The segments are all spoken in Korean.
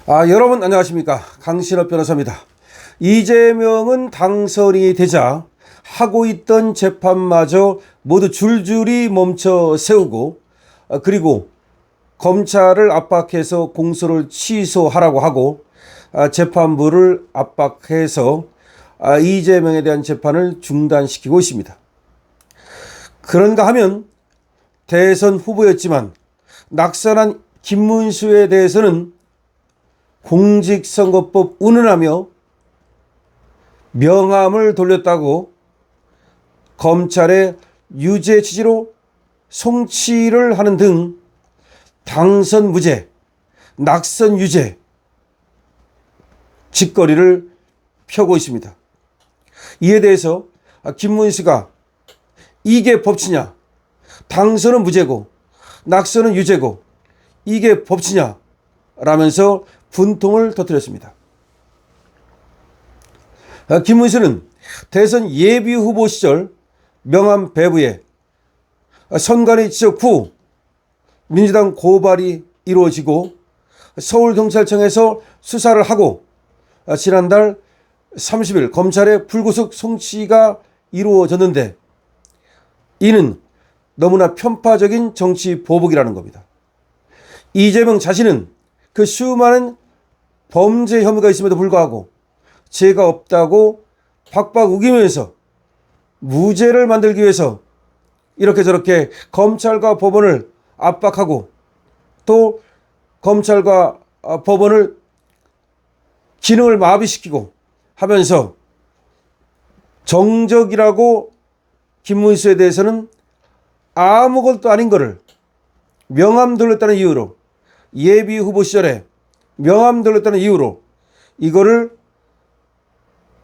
여러분 안녕하십니까. 강신업 변호사입니다. 이재명은 당선이 되자 하고 있던 재판마저 모두 줄줄이 멈춰 세우고 그리고 검찰을 압박해서 공소를 취소하라고 하고 재판부를 압박해서 이재명에 대한 재판을 중단시키고 있습니다. 그런가 하면 대선 후보였지만 낙선한 김문수에 대해서는 공직선거법 운운하며 명함을 돌렸다고 검찰의 유죄 취지로 송치를 하는 등 당선 무죄, 낙선 유죄 짓거리를 펴고 있습니다. 이에 대해서 김문수가 이게 법치냐, 당선은 무죄고 낙선은 유죄고 이게 법치냐 라면서 분통을 터뜨렸습니다. 김문수는 대선 예비 후보 시절 명함 배부에 선관위 지적 후 민주당 고발이 이루어지고 서울경찰청에서 수사를 하고 지난달 30일 검찰의 불구속 송치가 이루어졌는데 이는 너무나 편파적인 정치 보복이라는 겁니다. 이재명 자신은 그 수많은 범죄 혐의가 있음에도 불구하고 죄가 없다고 박박 우기면서 무죄를 만들기 위해서 이렇게 저렇게 검찰과 법원을 압박하고 또 검찰과 법원을 기능을 마비시키고 하면서 정적이라고 김문수에 대해서는 아무것도 아닌 거를 명함 돌렸다는 이유로 예비 후보 시절에 명함 돌렸다는 이유로 이거를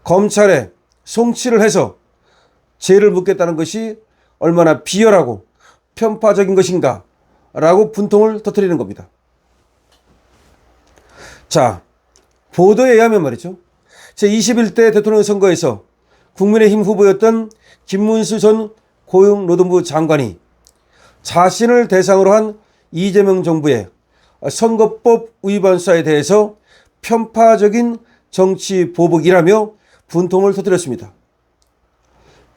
검찰에 송치를 해서 죄를 묻겠다는 것이 얼마나 비열하고 편파적인 것인가 라고 분통을 터뜨리는 겁니다. 자, 보도에 의하면 말이죠. 제21대 대통령 선거에서 국민의힘 후보였던 김문수 전 고용노동부 장관이 자신을 대상으로 한 이재명 정부의 선거법 위반 수사에 대해서 편파적인 정치 보복이라며 분통을 터뜨렸습니다.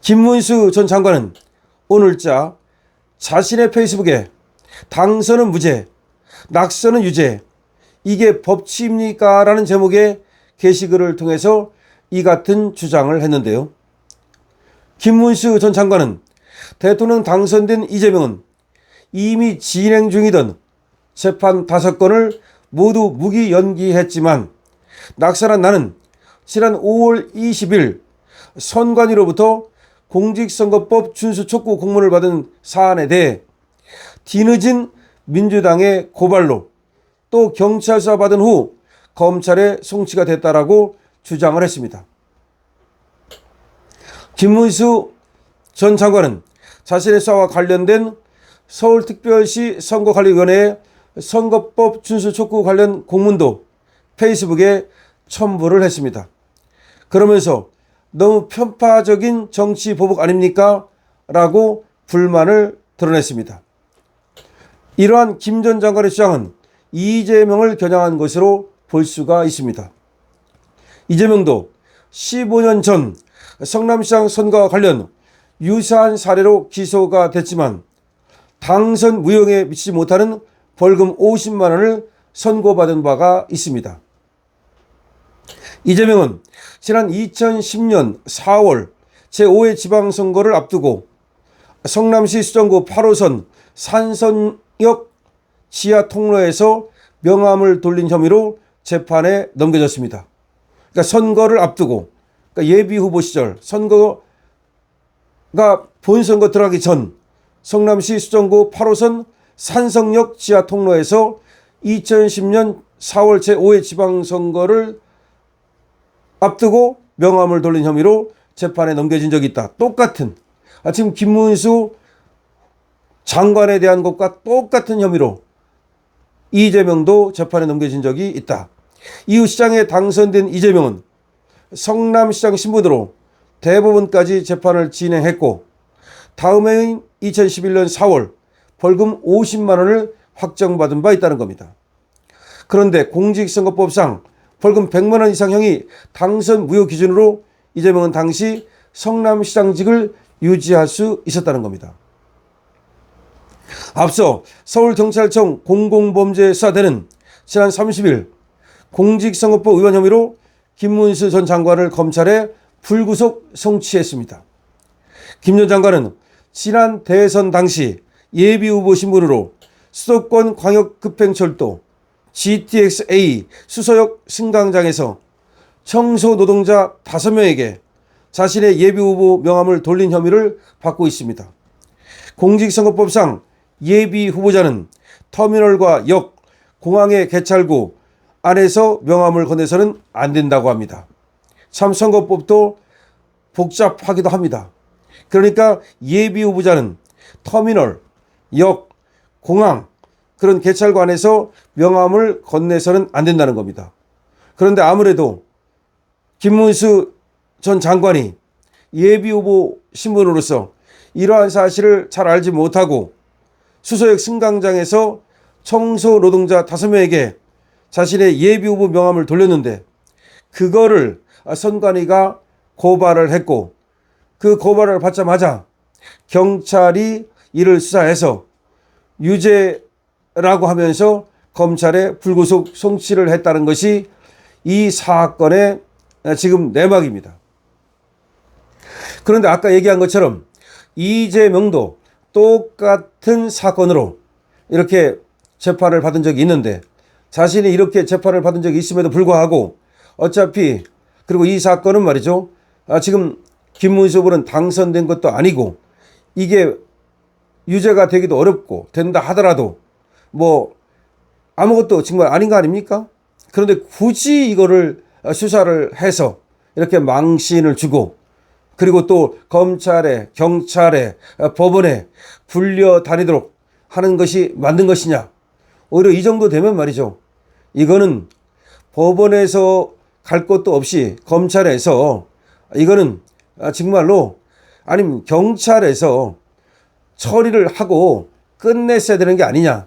김문수 전 장관은 오늘자 자신의 페이스북에 당선은 무죄, 낙선은 유죄, 이게 법치입니까? 라는 제목의 게시글을 통해서 이 같은 주장을 했는데요. 김문수 전 장관은 대통령 당선된 이재명은 이미 진행 중이던 재판 5건을 모두 무기 연기했지만 낙선한 나는 지난 5월 20일 선관위로부터 공직선거법 준수 촉구 공문을 받은 사안에 대해 뒤늦은 민주당의 고발로 또 경찰 수사 받은 후 검찰에 송치가 됐다라고 주장을 했습니다. 김문수 전 장관은 자신의 수사와 관련된 서울특별시 선거관리위원회의 선거법 준수 촉구 관련 공문도 페이스북에 첨부를 했습니다. 그러면서 너무 편파적인 정치 보복 아닙니까? 라고 불만을 드러냈습니다. 이러한 김 전 장관의 주장은 이재명을 겨냥한 것으로 볼 수가 있습니다. 이재명도 15년 전 성남시장 선거와 관련 유사한 사례로 기소가 됐지만 당선 무효에 미치지 못하는 벌금 50만 원을 선고받은 바가 있습니다. 이재명은 지난 2010년 4월 제5회 지방선거를 앞두고 성남시 수정구 8호선 산성역 지하 통로에서 명함을 돌린 혐의로 재판에 넘겨졌습니다. 그러니까 선거를 앞두고 그러니까 예비 후보 시절 선거가 본선거 들어가기 전 성남시 수정구 8호선 산성역 지하 통로에서 2010년 4월 제5회 지방선거를 앞두고 명함을 돌린 혐의로 재판에 넘겨진 적이 있다. 똑같은 지금 김문수 장관에 대한 것과 똑같은 혐의로 이재명도 재판에 넘겨진 적이 있다. 이후 시장에 당선된 이재명은 성남시장 신분으로 대법원까지 재판을 진행했고 다음 해인 2011년 4월 벌금 50만 원을 확정받은 바 있다는 겁니다. 그런데 공직선거법상 벌금 100만 원 이상형이 당선 무효 기준으로 이재명은 당시 성남시장직을 유지할 수 있었다는 겁니다. 앞서 서울경찰청 공공범죄수사대는 지난 30일 공직선거법 위반 혐의로 김문수 전 장관을 검찰에 불구속 송치했습니다. 김 전 장관은 지난 대선 당시 예비후보 신분으로 수도권 광역급행철도 GTX-A 수서역 승강장에서 청소노동자 5명에게 자신의 예비후보 명함을 돌린 혐의를 받고 있습니다. 공직선거법상 예비후보자는 터미널과 역, 공항의 개찰구 안에서 명함을 건네서는 안 된다고 합니다. 참 선거법도 복잡하기도 합니다. 그러니까 예비후보자는 터미널, 역, 공항 그런 개찰구 안에서 명함을 건네서는 안 된다는 겁니다. 그런데 아무래도 김문수 전 장관이 예비후보 신분으로서 이러한 사실을 잘 알지 못하고 수서역 승강장에서 청소 노동자 5명에게 자신의 예비후보 명함을 돌렸는데 그거를 선관위가 고발을 했고 그 고발을 받자마자 경찰이 이를 수사해서 유죄라고 하면서 검찰에 불구속 송치를 했다는 것이 이 사건의 지금 내막입니다. 그런데 아까 얘기한 것처럼 이재명도 똑같은 사건으로 이렇게 재판을 받은 적이 있는데 자신이 이렇게 재판을 받은 적이 있음에도 불구하고 어차피 그리고 이 사건은 말이죠. 지금 김문수 후보는 당선된 것도 아니고 이게 유죄가 되기도 어렵고 된다 하더라도 뭐 아무것도 정말 아닌 거 아닙니까? 그런데 굳이 이거를 수사를 해서 이렇게 망신을 주고 그리고 또 검찰에 경찰에 법원에 불려다니도록 하는 것이 맞는 것이냐. 오히려 이 정도 되면 말이죠. 이거는 법원에서 갈 것도 없이 검찰에서 이거는 정말로 아니면 경찰에서 처리를 하고 끝냈어야 되는 게 아니냐.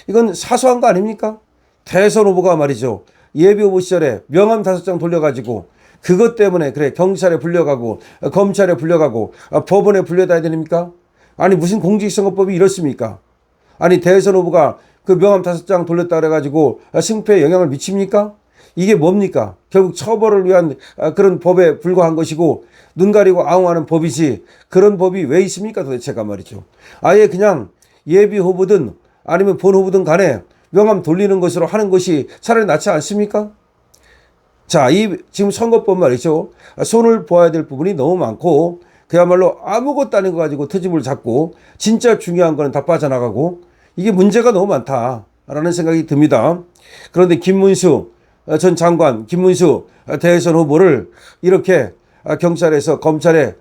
이건 사소한 거 아닙니까? 대선 후보가 말이죠. 예비후보 시절에 명함 5장 돌려가지고 그것 때문에 그래 경찰에 불려가고 검찰에 불려가고 법원에 불려다야 됩니까? 아니 무슨 공직선거법이 이렇습니까? 아니 대선 후보가 그 명함 5장 돌렸다 그래가지고 승패에 영향을 미칩니까? 이게 뭡니까? 결국 처벌을 위한 그런 법에 불과한 것이고 눈 가리고 아웅하는 법이지 그런 법이 왜 있습니까 도대체가 말이죠. 아예 그냥 예비 후보든 아니면 본 후보든 간에 명함 돌리는 것으로 하는 것이 차라리 낫지 않습니까? 자, 이 지금 선거법 말이죠. 손을 보아야 될 부분이 너무 많고 그야말로 아무것도 아닌 거 가지고 트집을 잡고 진짜 중요한 거는 다 빠져나가고 이게 문제가 너무 많다라는 생각이 듭니다. 그런데 김문수 전 장관, 김문수 대선 후보를 이렇게 경찰에서 검찰에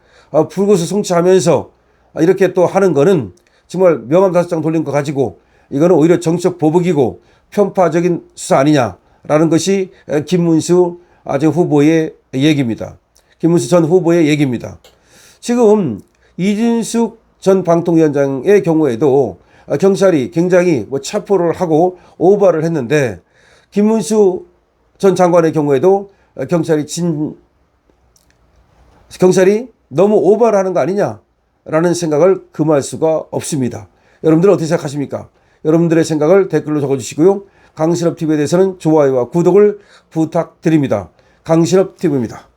불구속 송치하면서 이렇게 또 하는 거는 정말 명함 5장 돌린 거 가지고 이거는 오히려 정치적 보복이고 편파적인 수사 아니냐라는 것이 김문수 후보의 얘기입니다. 김문수 전 후보의 얘기입니다. 지금 이진숙 전 방통위원장의 경우에도 경찰이 굉장히 체포를 하고 오바를 했는데 김문수 전 장관의 경우에도 경찰이 너무 오바를 하는 거 아니냐라는 생각을 금할 수가 없습니다. 여러분들은 어떻게 생각하십니까? 여러분들의 생각을 댓글로 적어주시고요. 강신업 TV에 대해서는 좋아요와 구독을 부탁드립니다. 강신업 TV입니다.